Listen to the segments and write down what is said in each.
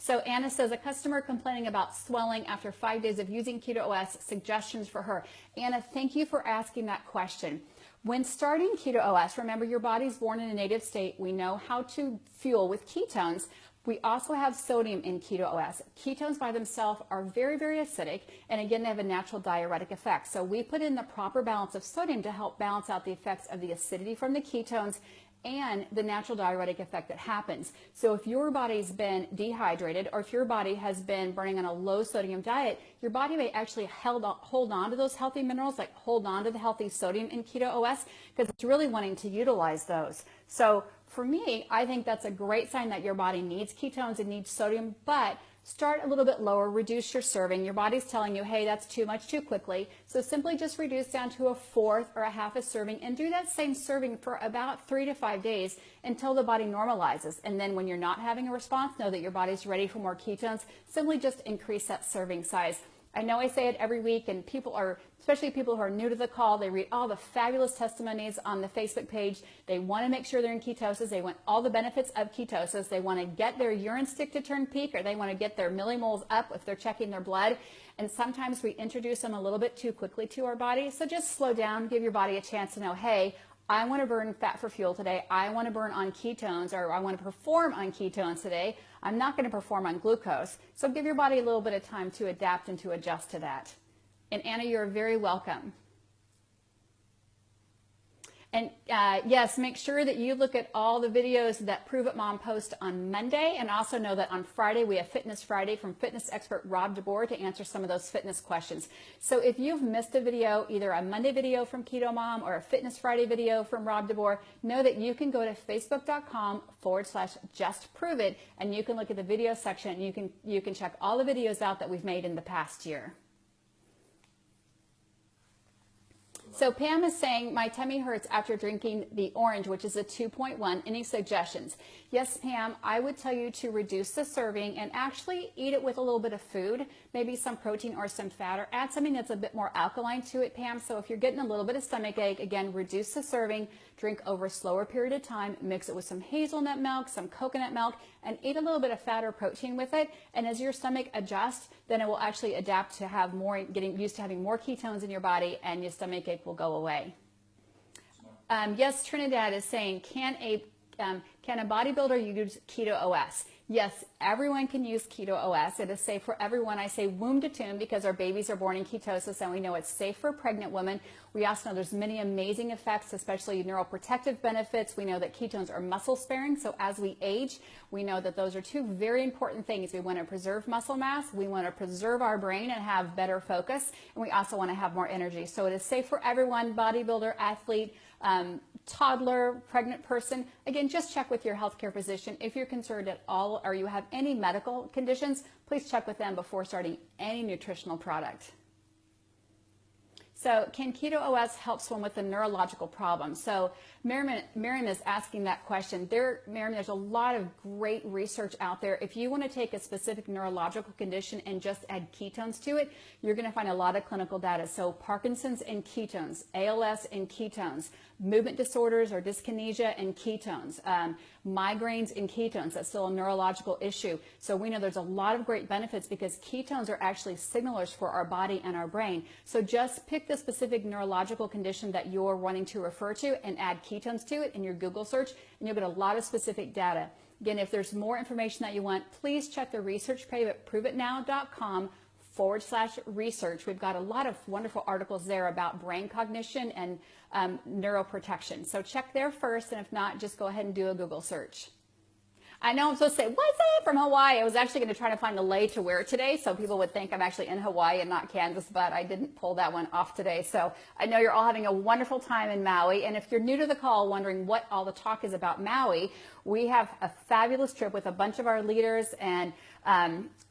So Anna says, a customer complaining about swelling after 5 days of using Keto OS, suggestions for her. Anna, thank you for asking that question. When starting Keto OS, remember your body's born in a native state. We know how to fuel with ketones. We also have sodium in Keto OS. Ketones by themselves are very, very acidic, and again, they have a natural diuretic effect. So we put in the proper balance of sodium to help balance out the effects of the acidity from the ketones and the natural diuretic effect that happens. So if your body's been dehydrated, or if your body has been burning on a low sodium diet, your body may actually hold on to those healthy minerals, like hold on to the healthy sodium in Keto OS, because it's really wanting to utilize those. So for me, I think that's a great sign that your body needs ketones and needs sodium, but start a little bit lower, reduce your serving. Your body's telling you, hey, that's too much too quickly. So simply just reduce down to a fourth or a half a serving, and do that same serving for about 3 to 5 days until the body normalizes. And then when you're not having a response, know that your body's ready for more ketones. Simply just increase that serving size. I know I say it every week, and people are, especially people who are new to the call, they read all the fabulous testimonies on the Facebook page. They want to make sure they're in ketosis. They want all the benefits of ketosis. They want to get their urine stick to turn peak, or they want to get their millimoles up if they're checking their blood. And sometimes we introduce them a little bit too quickly to our body. So just slow down, give your body a chance to know, hey, I want to burn fat for fuel today. I want to burn on ketones, or I want to perform on ketones today. I'm not going to perform on glucose. So give your body a little bit of time to adapt and to adjust to that. And Anna, you're very welcome. And yes, make sure that you look at all the videos that Prove It Mom posts on Monday, and also know that on Friday we have Fitness Friday from fitness expert Rob DeBoer to answer some of those fitness questions. So if you've missed a video, either a Monday video from Keto Mom or a Fitness Friday video from Rob DeBoer, know that you can go to facebook.com/justproveit, and you can look at the video section, and you can check all the videos out that we've made in the past year. So Pam is saying, my tummy hurts after drinking the orange, which is a 2.1. Any suggestions? Yes, Pam, I would tell you to reduce the serving and actually eat it with a little bit of food, maybe some protein or some fat, or add something that's a bit more alkaline to it, Pam. So if you're getting a little bit of stomach ache, again, reduce the serving, drink over a slower period of time, mix it with some hazelnut milk, some coconut milk, and eat a little bit of fat or protein with it. And as your stomach adjusts, then it will actually adapt to have more, getting used to having more ketones in your body, and your stomach ache will go away. Yes, Trinidad is saying, can a bodybuilder use Keto OS? Yes, everyone can use Keto OS. It is safe for everyone. I say womb to tomb because our babies are born in ketosis, and we know it's safe for pregnant women. We also know there's many amazing effects, especially neuroprotective benefits. We know that ketones are muscle sparing. So as we age, we know that those are two very important things. We want to preserve muscle mass. We want to preserve our brain and have better focus. And we also want to have more energy. So it is safe for everyone, bodybuilder, athlete, toddler, pregnant person. Again, just check with your healthcare physician. If you're concerned at all or you have any medical conditions, please check with them before starting any nutritional product. So can Keto OS help someone with a neurological problem? So Miriam is asking that question. Miriam, there's a lot of great research out there. If you want to take a specific neurological condition and just add ketones to it, you're going to find a lot of clinical data. So Parkinson's and ketones, ALS and ketones, movement disorders or dyskinesia and ketones, migraines and ketones. That's still a neurological issue. So we know there's a lot of great benefits because ketones are actually signalers for our body and our brain. So just pick the specific neurological condition that you're wanting to refer to and add ketones to it in your Google search, and you'll get a lot of specific data. Again, if there's more information that you want, please check the research page at proveitnow.com/research. We've got a lot of wonderful articles there about brain cognition and neuroprotection. So check there first, and if not, just go ahead and do a Google search. I know I'm supposed to say, what's up from Hawaii? I was actually going to try to find a lei to wear today so people would think I'm actually in Hawaii and not Kansas, but I didn't pull that one off today. So I know you're all having a wonderful time in Maui. And if you're new to the call wondering what all the talk is about Maui, we have a fabulous trip with a bunch of our leaders and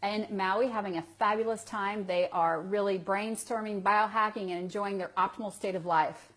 in Maui having a fabulous time. They are really brainstorming, biohacking, and enjoying their optimal state of life.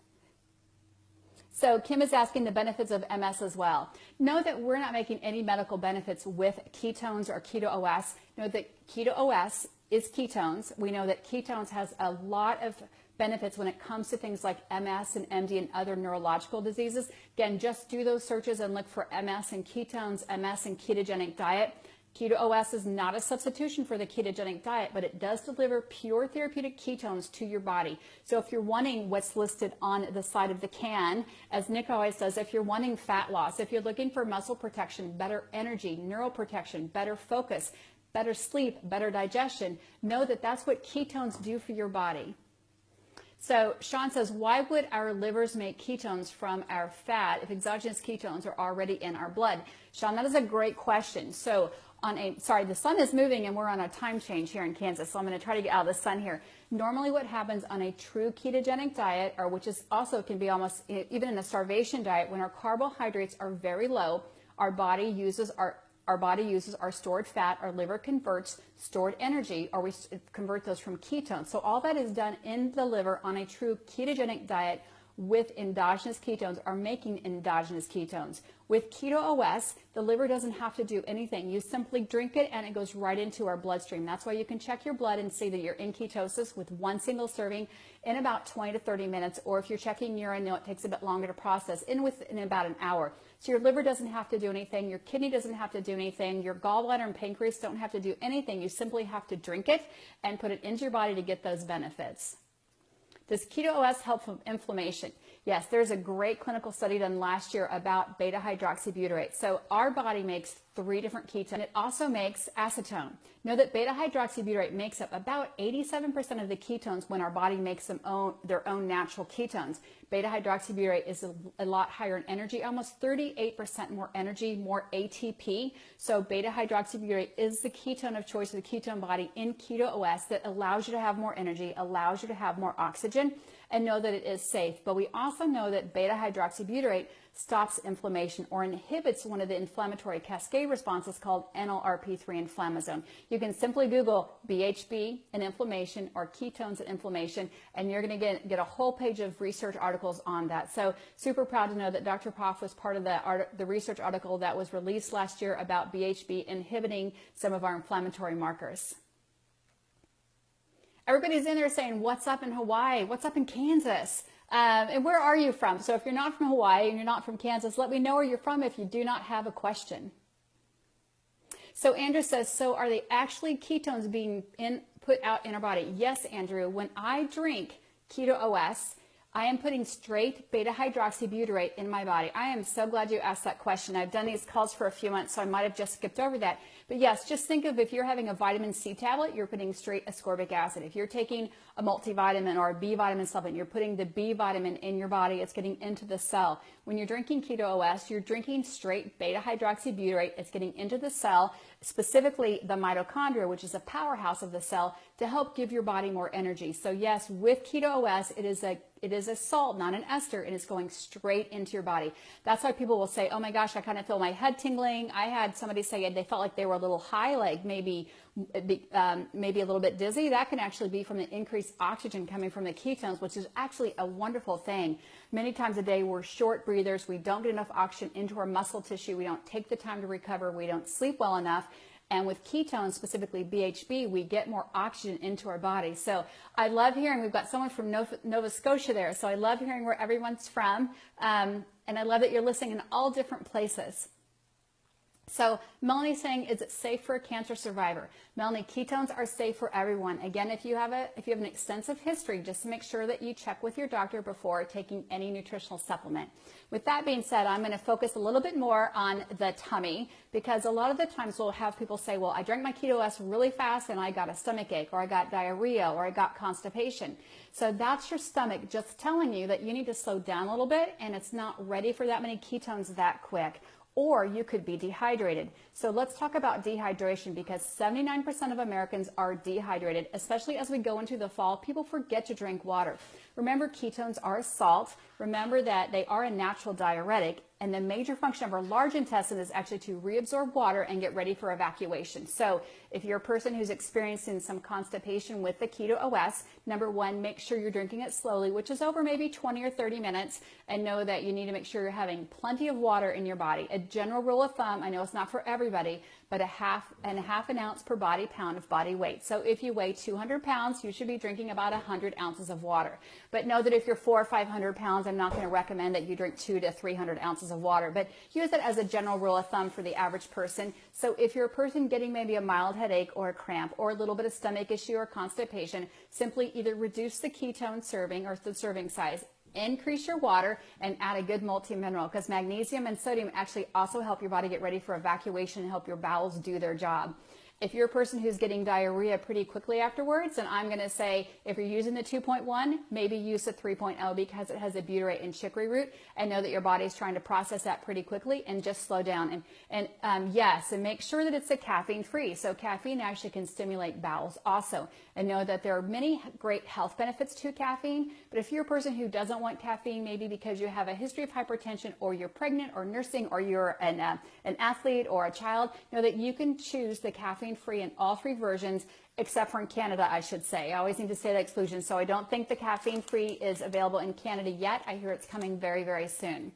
So Kim is asking the benefits of MS as well. Know that we're not making any medical benefits with ketones or Keto OS. Know that Keto OS is ketones. We know that ketones has a lot of benefits when it comes to things like MS and MD and other neurological diseases. Again, just do those searches and look for MS and ketones, MS and ketogenic diet. Keto OS is not a substitution for the ketogenic diet, but it does deliver pure therapeutic ketones to your body. So if you're wanting what's listed on the side of the can, as Nick always does, if you're wanting fat loss, if you're looking for muscle protection, better energy, neural protection, better focus, better sleep, better digestion, know that that's what ketones do for your body. So Sean says, why would our livers make ketones from our fat if exogenous ketones are already in our blood? Sean, that is a great question. So the sun is moving and we're on a time change here in Kansas, so I'm going to try to get out of the sun here. Normally what happens on a true ketogenic diet, or which is also can be almost even in a starvation diet, when our carbohydrates are very low, our body uses our stored fat, our liver converts stored energy, or we convert those from ketones. So all that is done in the liver on a true ketogenic diet with endogenous ketones, are making endogenous ketones. With Keto OS, the liver doesn't have to do anything. You simply drink it and it goes right into our bloodstream. That's why you can check your blood and see that you're in ketosis with one single serving in about 20 to 30 minutes, or if you're checking urine, it takes a bit longer to process, in about an hour. So your liver doesn't have to do anything, your kidney doesn't have to do anything, your gallbladder and pancreas don't have to do anything. You simply have to drink it and put it into your body to get those benefits. Does Keto OS help from inflammation? Yes, there's a great clinical study done last year about beta-hydroxybutyrate. So our body makes 3 different ketones. It also makes acetone. Know that beta-hydroxybutyrate makes up about 87% of the ketones when our body makes their own natural ketones. Beta-hydroxybutyrate is a lot higher in energy, almost 38% more energy, more ATP. So beta-hydroxybutyrate is the ketone of choice of the ketone body in Keto OS that allows you to have more energy, allows you to have more oxygen, and know that it is safe. But we also know that beta-hydroxybutyrate stops inflammation or inhibits one of the inflammatory cascade responses called NLRP3 inflammasome. You can simply Google BHB and inflammation or ketones and inflammation, and you're going to get a whole page of research articles on that. So super proud to know that Dr. Poff was part of the research article that was released last year about BHB inhibiting some of our inflammatory markers. Everybody's in there saying, what's up in Hawaii? What's up in Kansas? And where are you from? So if you're not from Hawaii and you're not from Kansas, let me know where you're from if you do not have a question. So Andrew says, so are they actually ketones being put out in our body? Yes, Andrew. When I drink Keto OS, I am putting straight beta-hydroxybutyrate in my body. I am so glad you asked that question. I've done these calls for a few months, so I might have just skipped over that. But yes, just think of if you're having a vitamin C tablet, you're putting straight ascorbic acid. If you're taking a multivitamin or a B vitamin supplement, you're putting the B vitamin in your body. It's getting into the cell. When you're drinking Keto OS, you're drinking straight beta-hydroxybutyrate. It's getting into the cell, specifically the mitochondria, which is a powerhouse of the cell, to help give your body more energy. So yes, with Keto OS, it is a salt, not an ester, and it's going straight into your body. That's why people will say, oh my gosh, I kind of feel my head tingling. I had somebody say they felt like they were a little high, like maybe a little bit dizzy. That can actually be from the increased oxygen coming from the ketones, which is actually a wonderful thing. Many times a day, we're short breathers. We don't get enough oxygen into our muscle tissue. We don't take the time to recover. We don't sleep well enough. And with ketones, specifically BHB, we get more oxygen into our body. So I love hearing, we've got someone from Nova Scotia there. So I love hearing where everyone's from. And I love that you're listening in all different places. So Melanie's saying, is it safe for a cancer survivor? Melanie, ketones are safe for everyone. Again, if you have an extensive history, just make sure that you check with your doctor before taking any nutritional supplement. With that being said, I'm going to focus a little bit more on the tummy, because a lot of the times we'll have people say, well, I drank my Keto OS really fast and I got a stomach ache, or I got diarrhea, or I got constipation. So that's your stomach just telling you that you need to slow down a little bit, and it's not ready for that many ketones that quick. Or you could be dehydrated. So let's talk about dehydration, because 79% of Americans are dehydrated, especially as we go into the fall. People forget to drink water. Remember, ketones are a salt. Remember that they are a natural diuretic, and the major function of our large intestine is actually to reabsorb water and get ready for evacuation. So if you're a person who's experiencing some constipation with the Keto OS, number one, make sure you're drinking it slowly, which is over maybe 20 or 30 minutes, and know that you need to make sure you're having plenty of water in your body. A general rule of thumb, I know it's not for everybody, but a half an ounce per body pound of body weight. So if you weigh 200 pounds, you should be drinking about 100 ounces of water. But know that if you're 400 or 500 pounds, I'm not going to recommend that you drink 200 to 300 ounces of water, but use it as a general rule of thumb for the average person. So if you're a person getting maybe a mild headache or a cramp or a little bit of stomach issue or constipation, simply either reduce the ketone serving or the serving size, increase your water, and add a good multi-mineral, because magnesium and sodium actually also help your body get ready for evacuation and help your bowels do their job. If you're a person who's getting diarrhea pretty quickly afterwards, then I'm going to say if you're using the 2.1, maybe use the 3.0 because it has a butyrate and chicory root, and know that your body is trying to process that pretty quickly, and just slow down. Yes, and make sure that it's a caffeine free. So caffeine actually can stimulate bowels also, and know that there are many great health benefits to caffeine. But if you're a person who doesn't want caffeine, maybe because you have a history of hypertension, or you're pregnant or nursing, or you're an athlete or a child, know that you can choose the caffeine free in all three versions, except for in Canada, I should say. I always need to say that exclusion. So I don't think the caffeine free is available in Canada yet. I hear it's coming very, very soon.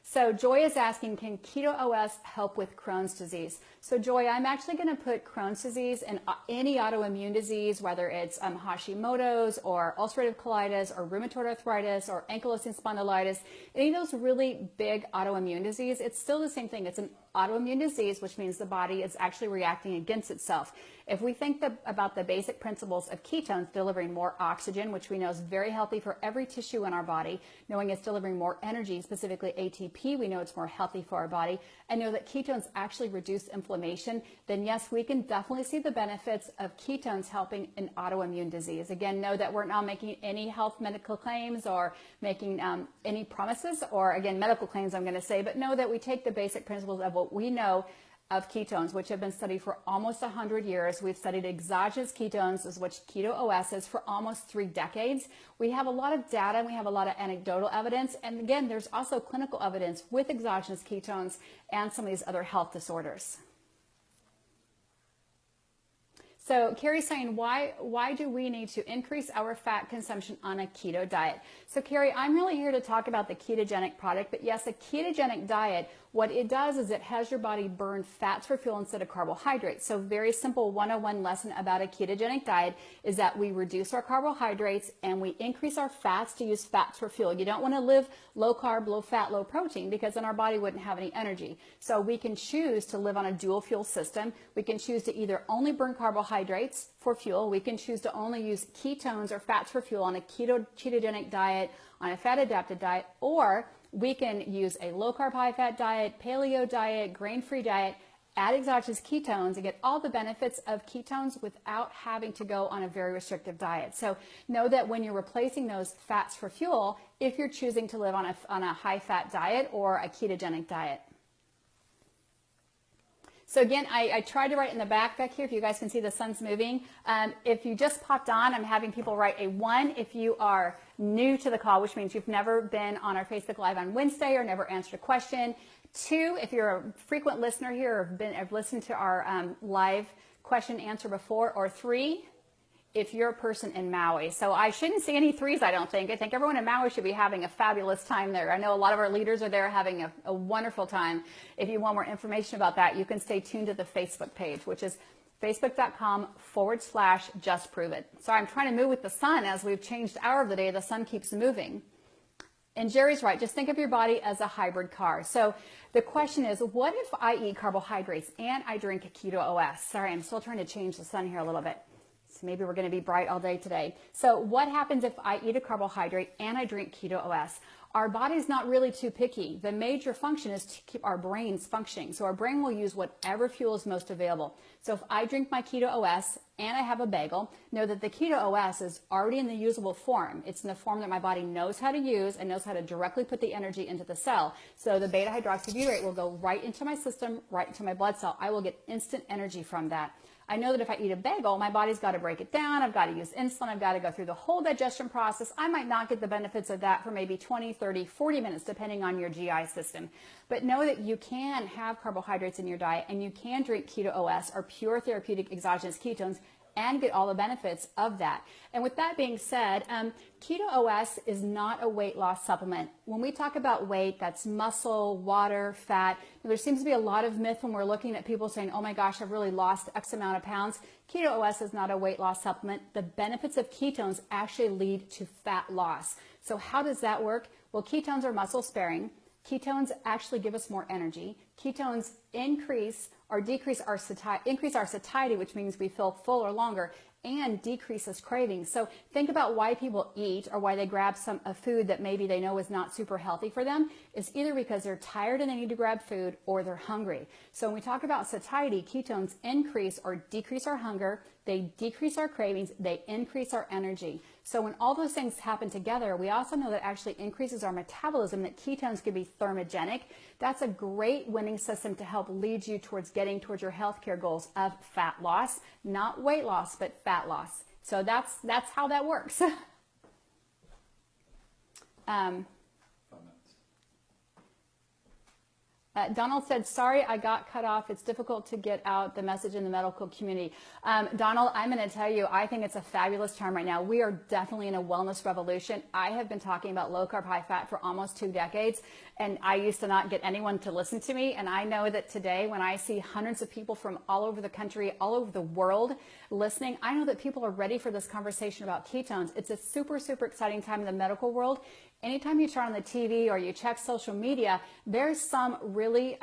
So Joy is asking, can Keto OS help with Crohn's disease? So Joy, I'm actually going to put Crohn's disease and any autoimmune disease, whether it's Hashimoto's or ulcerative colitis or rheumatoid arthritis or ankylosing spondylitis, any of those really big autoimmune disease, it's still the same thing. It's an autoimmune disease, which means the body is actually reacting against itself. If we think about the basic principles of ketones delivering more oxygen, which we know is very healthy for every tissue in our body, knowing it's delivering more energy, specifically ATP, we know it's more healthy for our body, and know that ketones actually reduce inflammation, then yes, we can definitely see the benefits of ketones helping in autoimmune disease. Again, know that we're not making any health medical claims or making any promises, or again, medical claims I'm going to say, but know that we take the basic principles of what we know of ketones, which have been studied for almost 100 years. We've studied exogenous ketones, which Keto OS is, for almost 3 decades. We have a lot of data, and we have a lot of anecdotal evidence. And again, there's also clinical evidence with exogenous ketones and some of these other health disorders. So Carrie's saying, why do we need to increase our fat consumption on a keto diet? So Carrie, I'm really here to talk about the ketogenic product, but yes, a ketogenic diet, what it does is it has your body burn fats for fuel instead of carbohydrates. So very simple 101 lesson about a ketogenic diet is that we reduce our carbohydrates and we increase our fats to use fats for fuel. You don't want to live low carb, low fat, low protein, because then our body wouldn't have any energy. So we can choose to live on a dual fuel system. We can choose to either only burn carbohydrates for fuel. We can choose to only use ketones or fats for fuel on a ketogenic diet, on a fat adapted diet, or we can use a low carb, high fat diet, paleo diet, grain-free diet, add exogenous ketones and get all the benefits of ketones without having to go on a very restrictive diet. So know that when you're replacing those fats for fuel, if you're choosing to live on a high fat diet or a ketogenic diet. So again, I tried to write in the back here, if you guys can see the sun's moving. If you just popped on, I'm having people write a 1 if you are new to the call, which means you've never been on our Facebook Live on Wednesday or never answered a question. 2, if you're a frequent listener here or have listened to our live question answer before. Or 3, if you're a person in Maui. So I shouldn't see any 3s, I don't think. I think everyone in Maui should be having a fabulous time there. I know a lot of our leaders are there having a wonderful time. If you want more information about that, you can stay tuned to the Facebook page, which is facebook.com/justproveit. Sorry, I'm trying to move with the sun. As we've changed hour of the day, the sun keeps moving. And Jerry's right. Just think of your body as a hybrid car. So the question is, what if I eat carbohydrates and I drink Keto OS? Sorry, I'm still trying to change the sun here a little bit. So maybe we're going to be bright all day today. So what happens if I eat a carbohydrate and I drink Keto OS? Our body's not really too picky. The major function is to keep our brains functioning. So our brain will use whatever fuel is most available. So if I drink my Keto OS and I have a bagel, know that the Keto OS is already in the usable form. It's in the form that my body knows how to use and knows how to directly put the energy into the cell. So the beta hydroxybutyrate will go right into my system, right into my blood cell. I will get instant energy from that. I know that if I eat a bagel, my body's got to break it down. I've got to use insulin. I've got to go through the whole digestion process. I might not get the benefits of that for maybe 20, 30, 40 minutes, depending on your GI system. But know that you can have carbohydrates in your diet and you can drink Keto OS or pure therapeutic exogenous ketones and get all the benefits of that. And with that being said, Keto OS is not a weight loss supplement. When we talk about weight, that's muscle, water, fat. There seems to be a lot of myth when we're looking at people saying, oh my gosh, I've really lost X amount of pounds. Keto OS is not a weight loss supplement. The benefits of ketones actually lead to fat loss. So how does that work? Well, ketones are muscle sparing. Ketones actually give us more energy. Ketones increase or decrease our satiety, which means we feel full or longer, and decreases cravings. So think about why people eat or why they grab a food that maybe they know is not super healthy for them. It's either because they're tired and they need to grab food, or they're hungry. So when we talk about satiety, ketones increase or decrease our hunger, they decrease our cravings, they increase our energy. So when all those things happen together, we also know that actually increases our metabolism, that ketones can be thermogenic. That's a great winning system to help lead you towards getting towards your healthcare goals of fat loss, not weight loss, but fat loss. So that's how that works. Donald said, sorry, I got cut off. It's difficult to get out the message in the medical community. Donald, I'm going to tell you, I think it's a fabulous time right now. We are definitely in a wellness revolution. I have been talking about low carb, high fat for almost 2 decades, and I used to not get anyone to listen to me. And I know that today, when I see hundreds of people from all over the country, all over the world listening, I know that people are ready for this conversation about ketones. It's a super, super exciting time in the medical world. Anytime you turn on the TV or you check social media, there's some really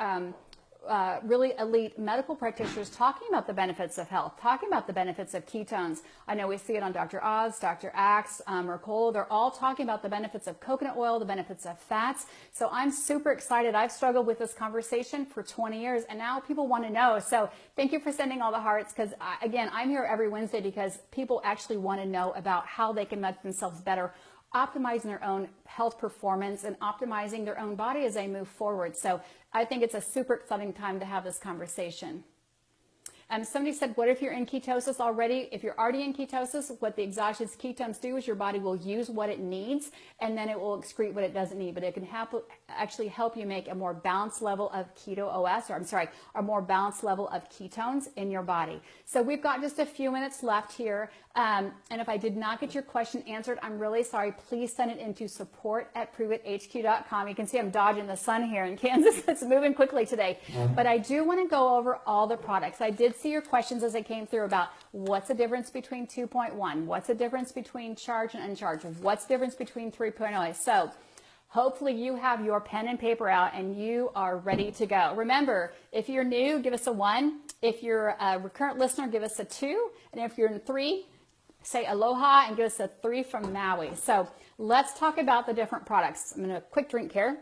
elite medical practitioners talking about the benefits of health, talking about the benefits of ketones. I know we see it on Dr. Oz, Dr. Axe, Mercola. They're all talking about the benefits of coconut oil, the benefits of fats. So I'm super excited. I've struggled with this conversation for 20 years, and now people want to know. So thank you for sending all the hearts, because again, I'm here every Wednesday because people actually want to know about how they can make themselves better, optimizing their own health performance and optimizing their own body as they move forward. So I think it's a super exciting time to have this conversation. Somebody said, what if you're in ketosis already? If you're already in ketosis, what the exogenous ketones do is your body will use what it needs, and then it will excrete what it doesn't need. But it can actually help you make a more balanced level of keto OS, or I'm sorry, a more balanced level of ketones in your body. So we've got just a few minutes left here. And if I did not get your question answered, I'm really sorry. Please send it into support@provethq.com. You can see I'm dodging the sun here in Kansas. It's moving quickly today. But I do want to go over all the products. I did see your questions as I came through about what's the difference between 2.1, what's the difference between charged and uncharged, what's the difference between 3.0. So hopefully you have your pen and paper out and you are ready to go. Remember, if you're new, give us a 1. If you're a recurrent listener, give us a 2. And if you're in 3, say aloha and give us a 3 from Maui. So let's talk about the different products. I'm going to quick drink here.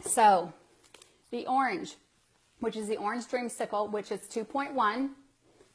So the orange, which is the orange dreamsicle, which is 2.1.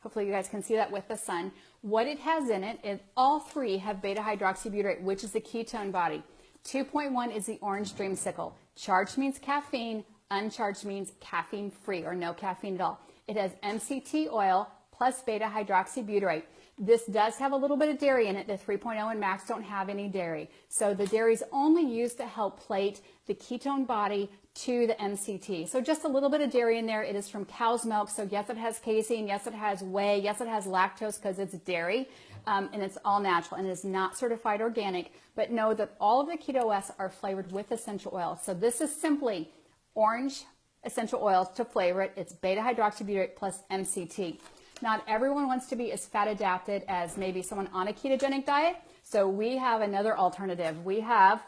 Hopefully you guys can see that with the sun. What it has in it is all 3 have beta hydroxybutyrate, which is the ketone body. 2.1 is the orange dreamsicle. Charged means caffeine, uncharged means caffeine free or no caffeine at all. It has MCT oil plus beta hydroxybutyrate. This does have a little bit of dairy in it. The 3.0 and Max don't have any dairy. So the dairy is only used to help plate the ketone body to the MCT. So just a little bit of dairy in there. It is from cow's milk. So yes, it has casein. Yes, it has whey. Yes, it has lactose because it's dairy. And it's all natural and it is not certified organic. But know that all of the Keto OS are flavored with essential oils. So this is simply orange essential oils to flavor it. It's beta hydroxybutyrate plus MCT. Not everyone wants to be as fat adapted as maybe someone on a ketogenic diet. So we have another alternative. We have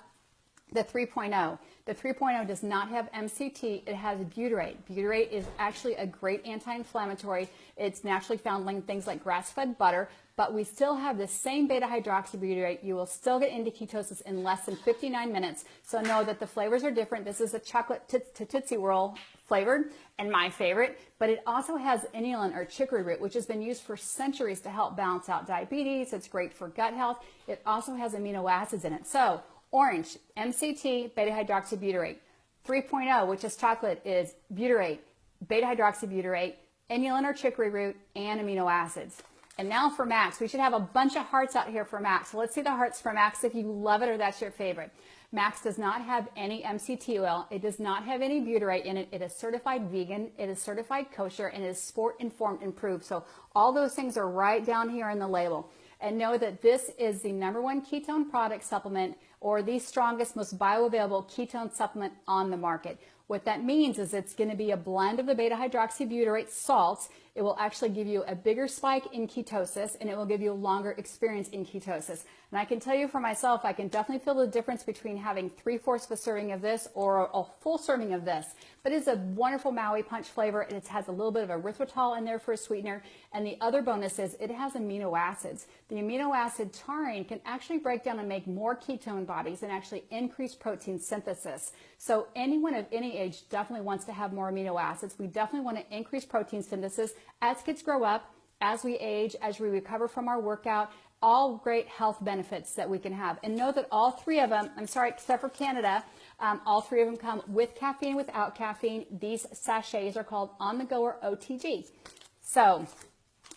the 3.0. The 3.0 does not have MCT. It has butyrate. Butyrate is actually a great anti-inflammatory. It's naturally found in things like grass-fed butter, but we still have the same beta hydroxybutyrate. You will still get into ketosis in less than 59 minutes. So know that the flavors are different. This is a chocolate Tootsie Whirl flavored and my favorite, but it also has inulin or chicory root, which has been used for centuries to help balance out diabetes. It's great for gut health. It also has amino acids in it. So orange, MCT, beta hydroxybutyrate. 3.0, which is chocolate, is butyrate, beta hydroxybutyrate, inulin or chicory root, and amino acids. And now for Max. We should have a bunch of hearts out here for Max. So let's see the hearts for Max if you love it or that's your favorite. Max does not have any MCT oil. It does not have any butyrate in it. It is certified vegan. It is certified kosher, and it is sport informed and approved. So all those things are right down here in the label. And know that this is the #1 ketone product supplement, or the strongest, most bioavailable ketone supplement on the market. What that means is it's going to be a blend of the beta-hydroxybutyrate salts. It will actually give you a bigger spike in ketosis, and it will give you a longer experience in ketosis. And I can tell you for myself, I can definitely feel the difference between having 3/4 of a serving of this or a full serving of this. But it's a wonderful Maui punch flavor, and it has a little bit of erythritol in there for a sweetener. And the other bonus is it has amino acids. The amino acid taurine can actually break down and make more ketone bodies and actually increase protein synthesis. So anyone of any age definitely wants to have more amino acids. We definitely want to increase protein synthesis as kids grow up, as we age, as we recover from our workout. All great health benefits that we can have. And know that all three of them, I'm sorry, except for Canada, all three of them come with caffeine, without caffeine. These sachets are called on the go or OTG. So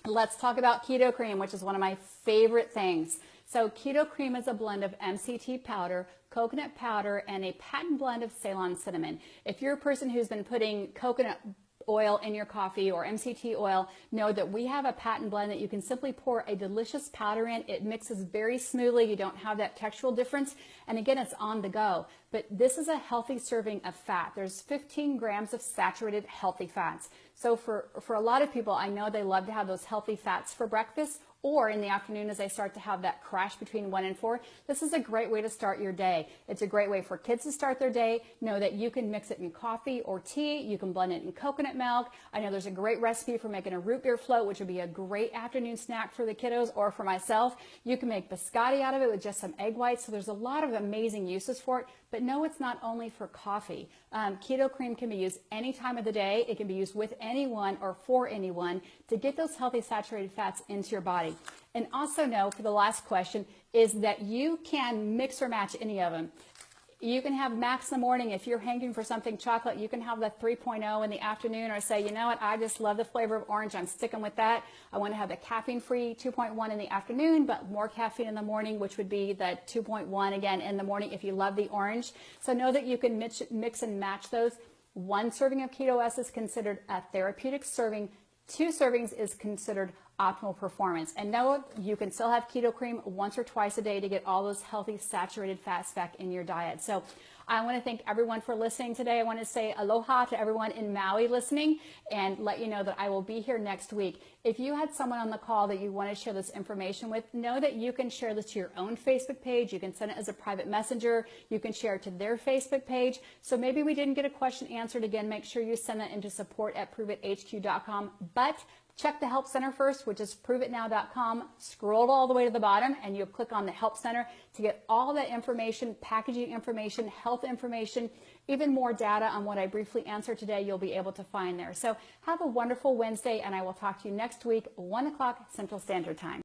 let's talk about keto cream, which is one of my favorite things. So keto cream is a blend of MCT powder, coconut powder, and a patent blend of Ceylon cinnamon. If you're a person who's been putting coconut oil in your coffee or MCT oil, know that we have a patent blend that you can simply pour a delicious powder in. It mixes very smoothly. You don't have that textural difference. And again, it's on the go. But this is a healthy serving of fat. There's 15 grams of saturated healthy fats. So for a lot of people, I know they love to have those healthy fats for breakfast or in the afternoon as they start to have that crash between 1 and 4. This is a great way to start your day. It's a great way for kids to start their day. Know that you can mix it in coffee or tea. You can blend it in coconut milk. I know there's a great recipe for making a root beer float, which would be a great afternoon snack for the kiddos or for myself. You can make biscotti out of it with just some egg whites. So there's a lot of amazing uses for it. But no, it's not only for coffee. Keto cream can be used any time of the day. It can be used with anyone or for anyone to get those healthy saturated fats into your body. And also know, for the last question, is that you can mix or match any of them. You can have Max in the morning. If you're hankering for something chocolate, you can have the 3.0 in the afternoon, or say, you know what, I just love the flavor of orange. I'm sticking with that. I want to have the caffeine-free 2.1 in the afternoon, but more caffeine in the morning, which would be the 2.1 again in the morning if you love the orange. So know that you can mix and match those. 1 serving of Keto S is considered a therapeutic serving. 2 servings is considered optimal performance. And know you can still have keto cream once or twice a day to get all those healthy saturated fats back in your diet. So I want to thank everyone for listening today. I want to say aloha to everyone in Maui listening and let you know that I will be here next week. If you had someone on the call that you want to share this information with, know that you can share this to your own Facebook page. You can send it as a private messenger. You can share it to their Facebook page. So maybe we didn't get a question answered. Again, make sure you send that into support@proveithq.com. But check the Help Center first, which is proveitnow.com. Scroll all the way to the bottom and you'll click on the Help Center to get all that information, packaging information, health information, even more data on what I briefly answered today, you'll be able to find there. So have a wonderful Wednesday, and I will talk to you next week, 1 o'clock Central Standard Time.